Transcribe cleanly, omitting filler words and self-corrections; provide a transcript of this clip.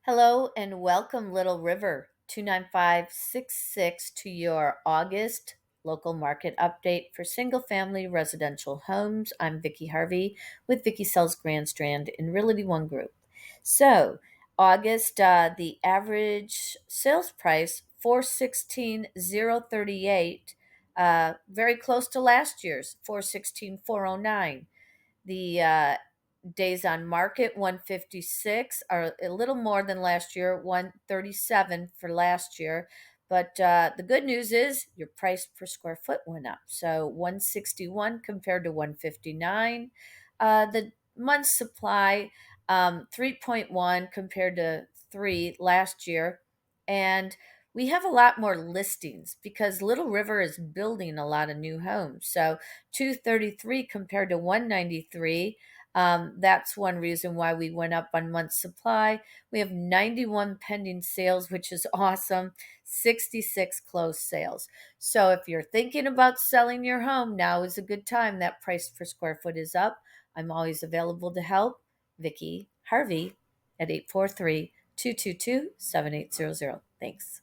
Hello and welcome, Little River 29566, to your August local market update for single family residential homes. I'm Vicki Harvey with Vicki Sells Grand Strand in Realty One Group. So, August, the average sales price 416,038, very close to last year's 416,409. The days on market 156 are a little more than last year, 137 for last year. But the good news is your price per square foot went up. So 161 compared to 159. The month supply 3.1 compared to 3 last year. And we have a lot more listings because Little River is building a lot of new homes. So 233 compared to 193. That's one reason why we went up on month supply. We have 91 pending sales, which is awesome, 66 closed sales. So if you're thinking about selling your home, now is a good time. That price per square foot is up. I'm always available to help. Vicki Harvey at 843 222 7800. Thanks.